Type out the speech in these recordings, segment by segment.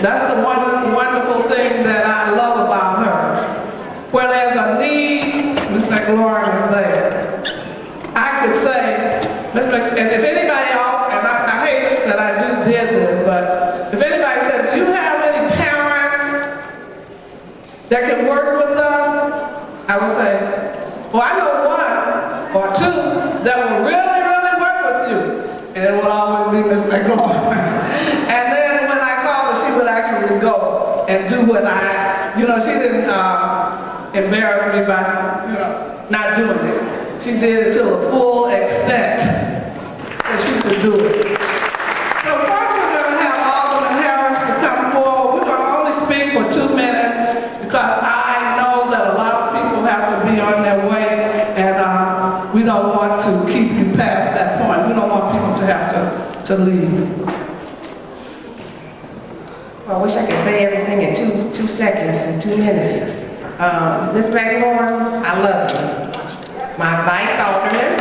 That's the wonderful thing that I love about her. Where there's a need, Ms. McLaurin is there. I could say, and if anybody else, and I hate that I did this, but if anybody says, do you have any parents that can work with us? I would say, well, I know one or two that will really, really work with you. And it will always be Ms. McLaurin. And then when I called her, she would actually go and do what she didn't embarrass me by, not doing it. She did it to the full extent that she could do it. So first we're going to have Alderman Harris to come forward. We're going to only speak for 2 minutes because I know that a lot of people have to be on their way, and we don't want to keep you past that point. We don't want people to have to leave. Well, I wish I could say everything in two seconds and 2 minutes. Ms. McLaurin, I love you. My vice alderman.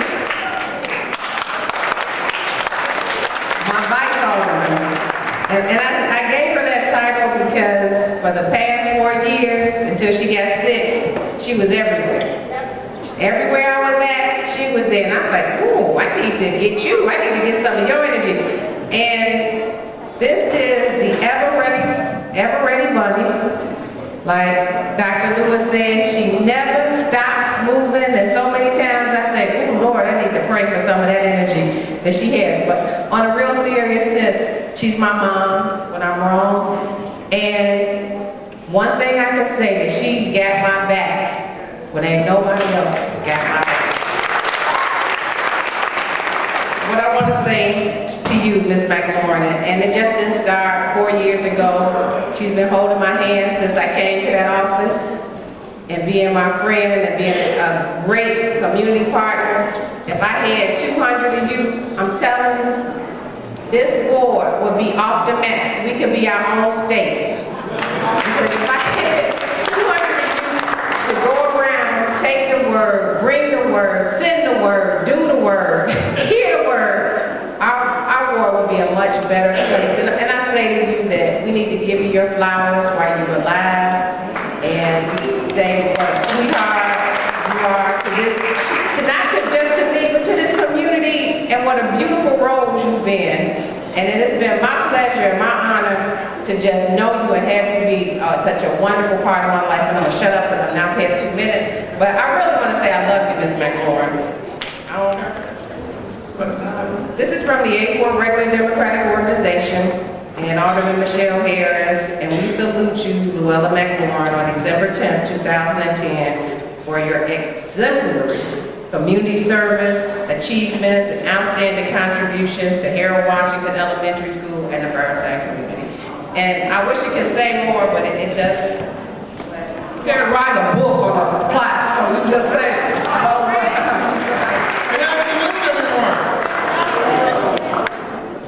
And I gave her that title because for the past 4 years, until she got sick, she was everywhere. Everywhere I was at, she was there. And I was like, ooh, I need to get you. I need to get some of your energy. And this is the ever-ready bunny. Like Dr. Lewis said, she never stops moving, and so many times I say, oh Lord, I need to pray for some of that energy that she has. But on a real serious sense, she's my mom when I'm wrong. And one thing I can say is she's got my back when ain't nobody else got my back. What I want to say to you, Ms. McLaurin, and it just didn't start 4 years ago. She's been holding my hand since I came to that office, and being my friend and being a great community partner. If I had 200 of you, I'm telling you, this board would be off the max. We could be our own state. Because if I had 200 of you to go around, take the word, bring the word, send the word, do the word, hear the word, our world would be a much better place. And I say to you that we need to give you your flowers while you're alive, and say what a sweetheart you are to this, not just to me, but to this community, and what a beautiful role you've been. And it has been my pleasure and my honor to just know you and have you be such a wonderful part of my life. And I'm going to shut up because I'm now past 2 minutes. But I really want to say I love you, Ms. McLaurin. This is from the 8th Regular Democratic Organization and Alderman Michelle Harris, and we salute you, Luella McLaurin, on December 10, 2010, for your exemplary community service, achievements, and outstanding contributions to Harold Washington Elementary School and the Burnside Community. And I wish it could say more, but it doesn't. You can't write a book or a plaque, so you just say it.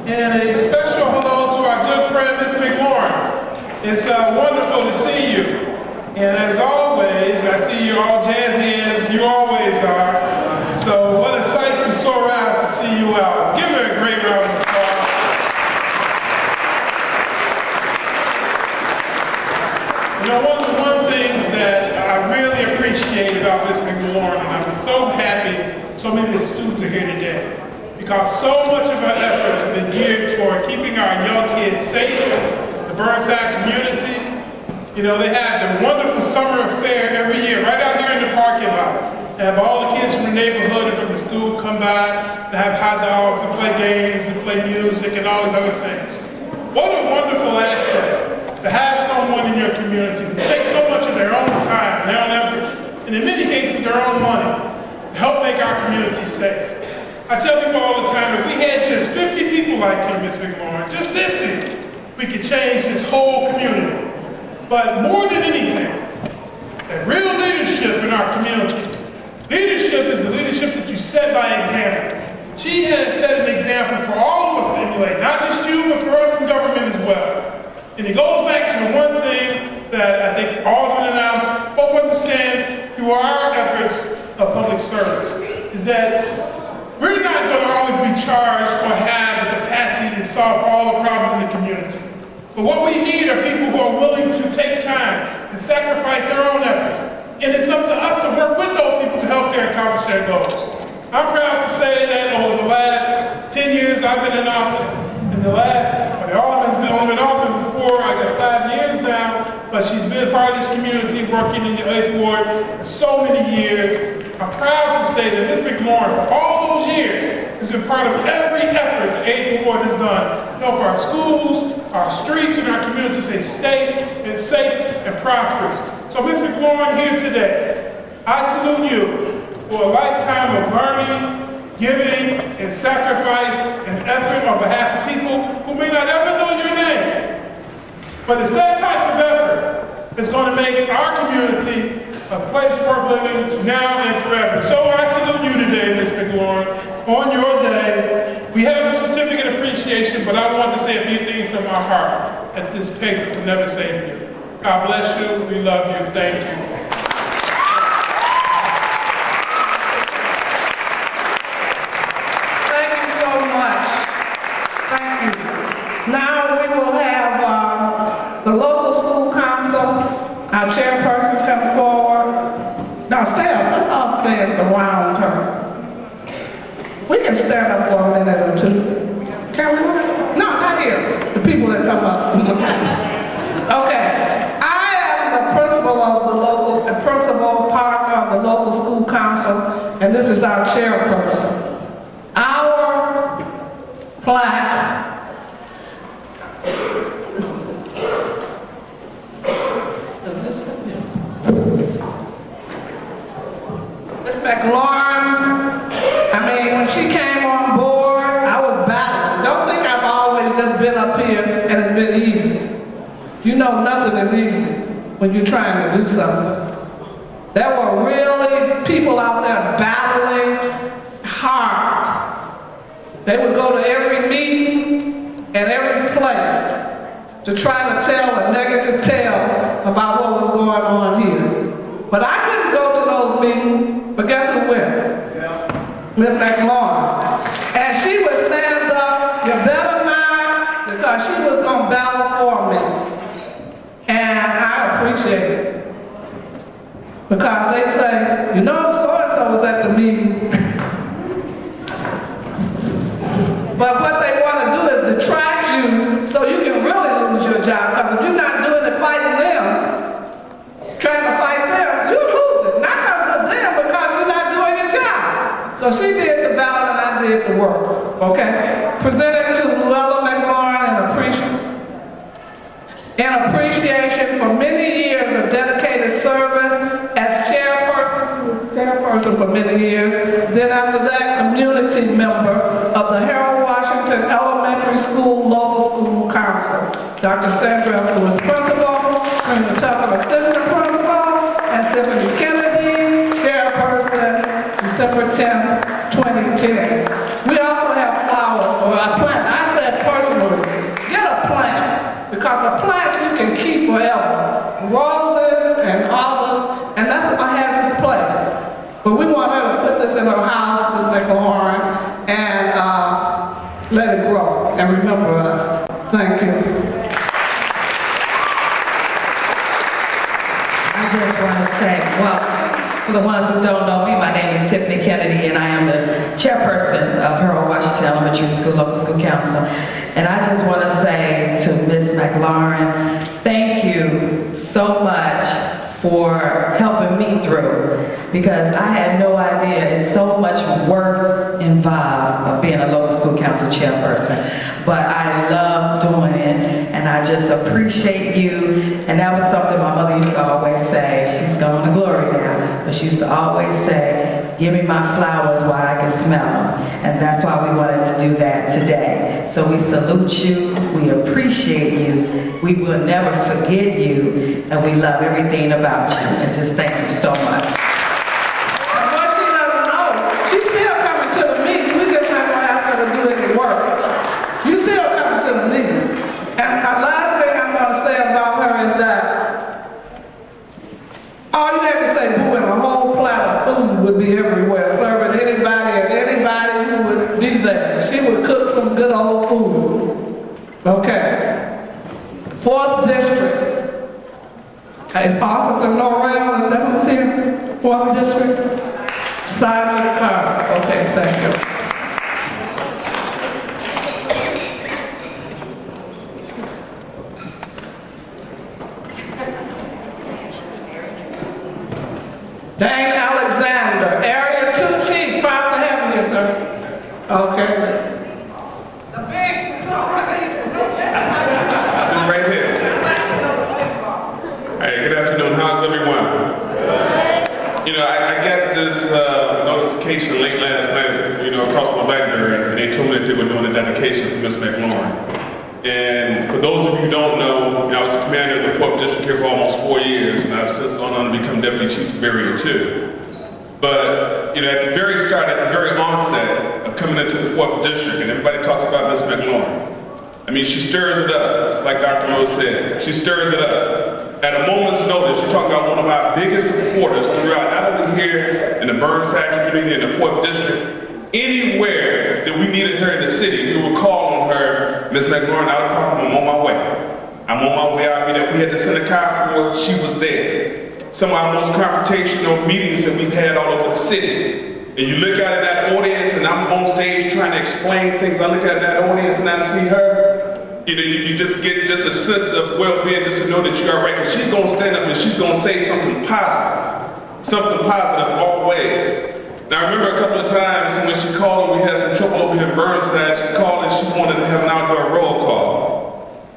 And a special hello to our good friend, Ms. McLaurin. It's wonderful to see you. And as always, I see you all jazz hands, you always are. So what a sight for sore eyes to see you out. Give her a great round of applause. You know, one of the things that I really appreciate about Ms. McLaurin, and I'm so happy so many of the students are here today, because so much of our efforts have been geared toward keeping our young kids safe, the Burnside community. You know, they have the wonderful summer affair every year, right out here in the parking lot. They have all the kids from the neighborhood and from the school come by to have hot dogs and play games and play music and all these other things. What a wonderful asset to have someone in your community who takes so much of their own time, their own efforts, and in many cases their own money to help make our community safe. I tell people all the time, if we had just 50 people like you, Ms. McLaurin, just 50, we could change this whole community. But more than anything, that real leadership in our community, leadership is the leadership that you set by example. She has set an example for all of us to emulate, not just you, but for us in government as well. And it goes back to the one thing that I think Alderman and I both understand through our efforts of public service, is that we're not going to always be charged or have the capacity to solve all the problems in the community. But what we need are people who are willing to take time and sacrifice their own efforts. And it's up to us to work with those people to help them accomplish their goals. I'm proud to say that over the last 10 years I've been in office, in the last, the alderman's been in office before, I guess 5 years now, but she's been part of this community working in the 8th Ward for so many years. I'm proud to say that Ms. McLaurin, for all those years, has been part of every effort the 8th Ward has done to help our schools, our streets, and our communities stay safe and prosperous. So Ms. McLaurin here today, I salute you for a lifetime of learning, giving, and sacrifice and effort on behalf of people who may not ever know your name. But it's that type of effort that's going to make our community a place worth living now and forever. So I salute you today, Ms. McLaurin, on your day. We have a certificate of appreciation, but I want to say a few things from our heart that this paper can never say to you. God bless you. We love you. Thank you. Now we will have the local school council, our chairperson come forward. Now stand, let's all stand around her. We can stand up for a minute or two. Can we? No, not here. The people that come up. Okay. I am the principal partner of the local school council, and this is our chairperson. Our plaque McLaurin, when she came on board, I was battling. Don't think I've always just been up here and it's been easy. You know nothing is easy when you're trying to do something. There were really people out there battling hard. They would go to every meeting and every place to try to tell a negative tale about what was going on here. But I couldn't go to those meetings, but guess who went? Ms. McLaurin. And she would stand up, you better not, because she was going to battle for me. And I appreciate it. Because they say, you know, so-and-so was at the meeting. But what they want to do is detract you so you can really lose your job. Because if you're not doing it fighting them, trying to fight them, you lose it. Not because of them, because you're not doing your job. So she did the battle and I did the work. Okay? Presented to Luella McLaurin in appreciation for many years of dedicated service as chairperson for many years. Then after that, community member of the Harold Washington Elementary School Local School Council. Dr. Sandra Lewis, principal, and the Tucker assistant principal, and Tiffany Kennedy, chairperson, December 10th, 2010. We also have flowers or a plant. I said personally, get a plant, because a plant you can keep forever. Roses and olives, and that's why I have this place. But we want her to put this in her house, Ms. McLaurin, and let it grow and remember us. Thank you. I just want to say, well, for the ones who don't know me, my name is Tiffany Kennedy, and I am the chairperson of Harold Washington Elementary School Local School Council. And I just want to say to Ms. McLaurin, thank you so much for helping me through, because I had no idea there's so much work involved of being a local school council chairperson. But I love doing it, and I just appreciate you. And that was something my mother used to always say. She's gone to glory now, but she used to always say, give me my flowers while I can smell them. And that's why we wanted to do that today. So we salute you, we appreciate you, we will never forget you, and we love everything about you. And just thank you so much. And what she doesn't know, she's still coming to the meeting. We just not going to ask her to do any work. You still coming to the meeting. And the last thing I'm going to say about her is that all you have to say, boo, and a whole platter of food would be everywhere, serving anybody and anybody who would be there. She would cook some good old food. Okay. 4th District. Is Officer Laurel, is that who's here? 4th District? Simon Carter. Okay, thank you. Dane Alexander, Area 2 Chief, proud to have you, sir. Okay. The big, Right here. Hey, good afternoon. How's everyone? You know, I got this notification late last night, across my BlackBerry, and they told me that they were doing a dedication for Miss McLaurin. And for those of you who don't know, I was commander of the 4th District here for almost 4 years, and I've since gone on to become Deputy Chief of Area 2. But, at the very start, at the very onset of coming into the 4th District, and everybody talks about Miss McLaurin. I mean, she stirs it up, just like Dr. Rose said. She stirs it up. At a moment's notice, you're talking about one of our biggest supporters throughout, not only here in the Burnside Community in the 4th District, anywhere that we needed her in the city, we would call on her, Miss McLaurin, I'm on my way. I'm on my way out. If we had to send a car for her, she was there. Some of our most confrontational meetings that we've had all over the city. And you look out at that audience, and I'm on stage trying to explain things. I look at that audience and I see her. You just get just a sense of well-being just to know that you're all right. Because she's going to stand up and she's going to say something positive. Something positive always. Now I remember a couple of times when she called and we had some trouble over here in Burnside, she called and she wanted to have an outdoor roll call.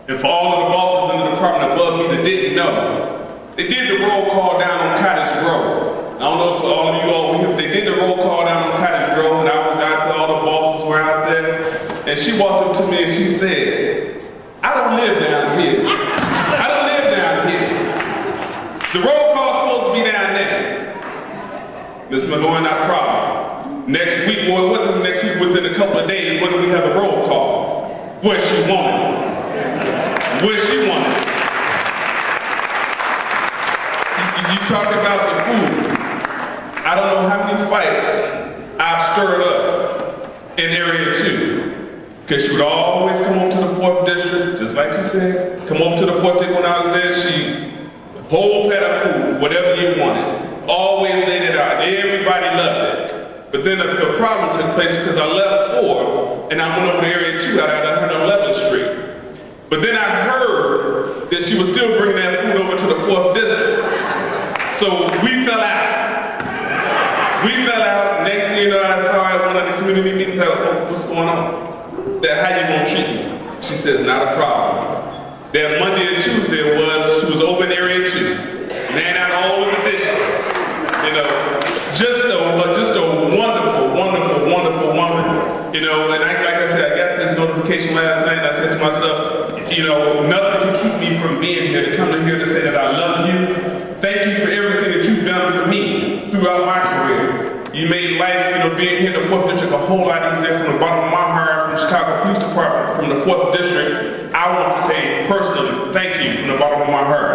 And for all of the bosses in the department above me that didn't know, they did the roll call down on Cottage Grove. I don't know if all of you all, they did the roll call down on Cottage Grove, and I was out there, all the bosses were out there, and she walked up to me and she said, I don't live down here. I don't live down here. The roll call's supposed to be down there. Miss McLaurin, not a problem. Next week, or it wasn't next week, within a couple of days, when do we have a roll call? Where she wanted. Where she wanted. You talk about the food. I don't know how many fights I've stirred up in Area 2. Because she would always come up to the 4th District, just like you said. Come up to the 4th District when I was there, whole pat of food, whatever you wanted. Always laid it out. Everybody loved it. But then the problem took place because I left 4 and I went over to Area 2 out at 111th Street. But then I heard that she was still bringing that food over to the 4th District. So we fell out. Next thing you know, I saw her at one of the community meetings. I was like, what's going on? How you gonna treat me? She says, not a problem. That Monday and Tuesday she was over in Area 2, laying out all of the dishes. Just a wonderful. And like I said, I got this notification last night, and I said to myself, nothing can keep me from being here, to come in here to say that I love you. Thank you for everything that you've done for me throughout my career. You made life, being here in the 4th District a whole lot easier. From the bottom of my heart, from the Chicago Police Department, from the 4th District, I want to say personally, thank you from the bottom of my heart.